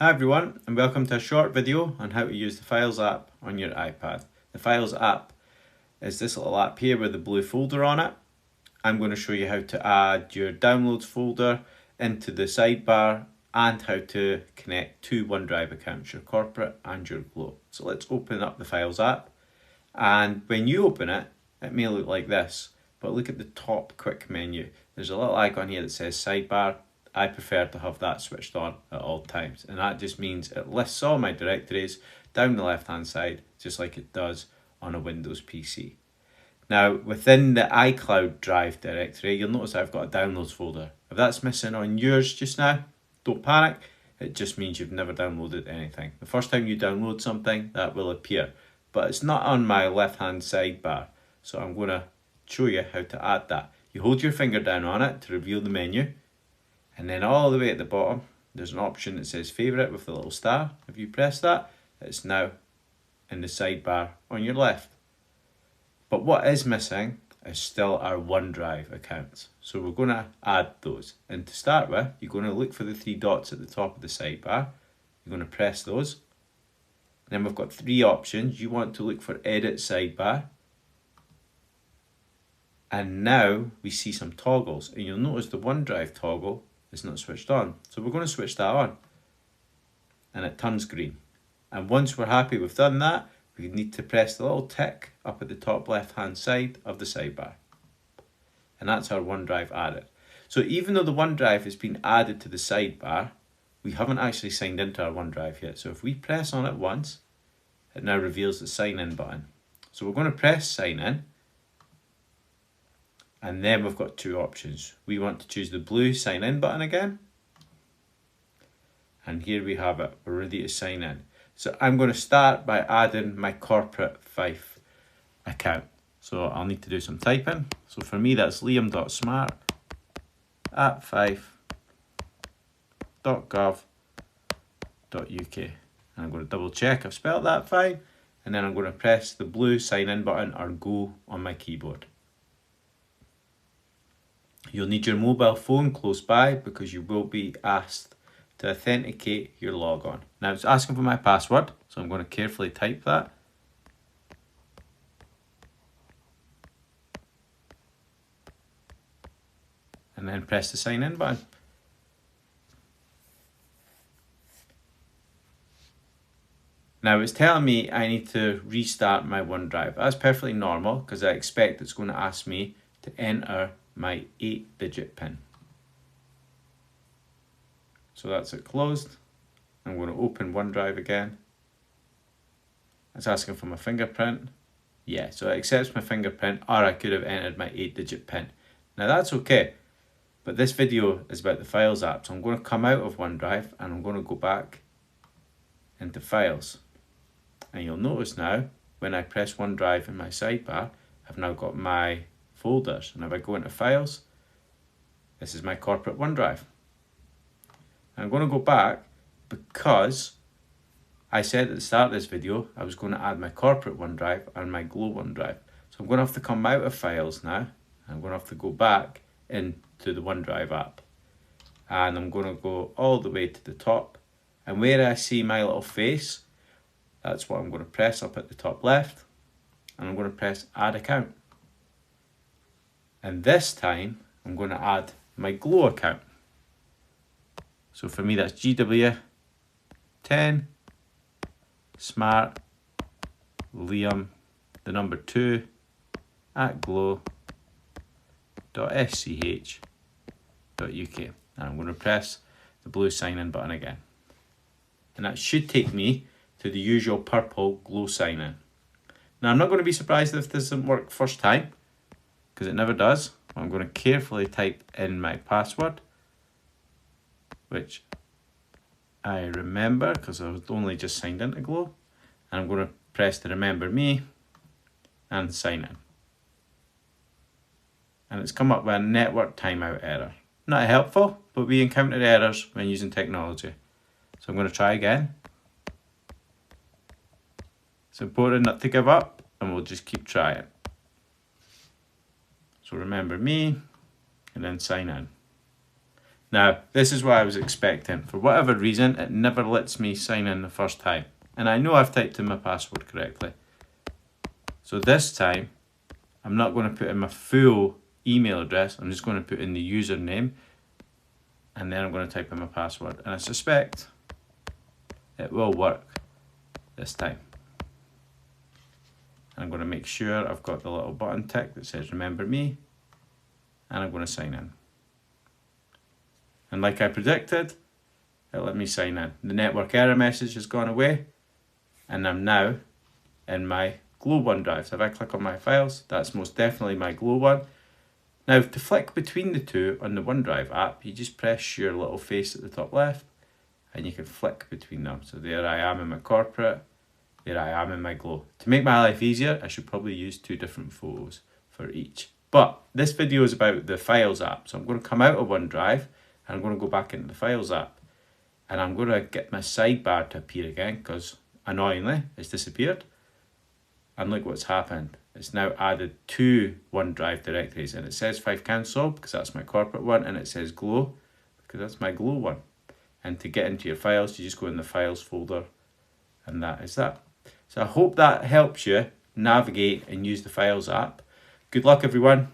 Hi everyone, and welcome to a short video on how to use the Files app on your iPad. The Files app is this little app here with the blue folder on it. I'm going to show you how to add your downloads folder into the sidebar and how to connect two OneDrive accounts, your corporate and your Glow. So let's open up the Files app, and when you open it, it may look like this, but look at the top quick menu. There's a little icon here that says sidebar. I prefer to have that switched on at all times, and that just means it lists all my directories down the left hand side just like it does on a Windows PC. Now within the iCloud Drive directory, you'll notice I've got a downloads folder. If that's missing on yours just now, don't panic, it just means you've never downloaded anything. The first time you download something, that will appear, but it's not on my left hand sidebar, so I'm going to show you how to add that. You hold your finger down on it to reveal the menu, and then all the way at the bottom there's an option that says favourite with the little star. If you press that, it's now in the sidebar on your left. But what is missing is still our OneDrive accounts, so we're going to add those. And to start with, you're going to look for the three dots at the top of the sidebar. You're going to press those. Then we've got three options. You want to look for edit sidebar, and now we see some toggles, and you'll notice the OneDrive toggle is not switched on, so we're going to switch that on, and it turns green. And once we're happy we've done that, we need to press the little tick up at the top left hand side of the sidebar, and that's our OneDrive added. So even though the OneDrive has been added to the sidebar, we haven't actually signed into our OneDrive yet. So if we press on it once, it now reveals the sign in button. So we're going to press sign in, and then we've got two options. We want to choose the blue sign in button again, and here we have it, we're ready to sign in. So I'm going to start by adding my corporate Fife account. So I'll need to do some typing. So for me that's liam.smart@fife.gov.uk, and I'm going to double check I've spelled that fine, and then I'm going to press the blue sign in button or go on my keyboard. You'll need your mobile phone close by because you will be asked to authenticate your logon. Now it's asking for my password, so I'm going to carefully type that. And then press the sign in button. Now it's telling me I need to restart my OneDrive. That's perfectly normal because I expect it's going to ask me to enter my 8-digit PIN. So that's it closed. I'm going to open OneDrive again. It's asking for my fingerprint. Yeah, so it accepts my fingerprint, or I could have entered my 8-digit PIN. Now that's okay, but this video is about the Files app, so I'm going to come out of OneDrive and I'm going to go back into Files. And you'll notice now, when I press OneDrive in my sidebar, I've now got my folders, and if I go into Files, this is my corporate OneDrive. I'm going to go back because I said at the start of this video I was going to add my corporate OneDrive and my Glow OneDrive. So I'm going to have to come out of Files now. I'm going to have to go back into the OneDrive app, and I'm going to go all the way to the top, and where I see my little face, that's what I'm going to press up at the top left, and I'm going to press add account. And this time I'm going to add my Glow account. So for me that's GW10 smart liam the number 2 at glow.sch.uk, and I'm going to press the blue sign in button again, and that should take me to the usual purple Glow sign in. Now I'm not going to be surprised if this doesn't work first time, because it never does. I'm going to carefully type in my password, which I remember because I was only just signed into Glow, and I'm going to press the remember me and sign in. And it's come up with a network timeout error. Not helpful, but we encounter errors when using technology. So I'm going to try again. It's important not to give up, and we'll just keep trying. So remember me, and then sign in. Now, this is what I was expecting. For whatever reason, it never lets me sign in the first time. And I know I've typed in my password correctly. So this time, I'm not going to put in my full email address. I'm just going to put in the username. And then I'm going to type in my password. And I suspect it will work this time. I'm going to make sure I've got the little button tick that says remember me. And I'm going to sign in. And like I predicted, it let me sign in. The network error message has gone away. And I'm now in my Glow OneDrive. So if I click on my files, that's most definitely my Glow one. Now to flick between the two on the OneDrive app, you just press your little face at the top left and you can flick between them. So there I am in my corporate, there I am in my Glow. To make my life easier, I should probably use 2 different photos for each. But this video is about the Files app. So I'm going to come out of OneDrive and I'm going to go back into the Files app. And I'm going to get my sidebar to appear again because annoyingly it's disappeared. And look what's happened. It's now added 2 OneDrive directories and it says Fife Council because that's my corporate one, and it says Glow because that's my Glow one. And to get into your files, you just go in the files folder and that is that. So I hope that helps you navigate and use the Files app. Good luck everyone.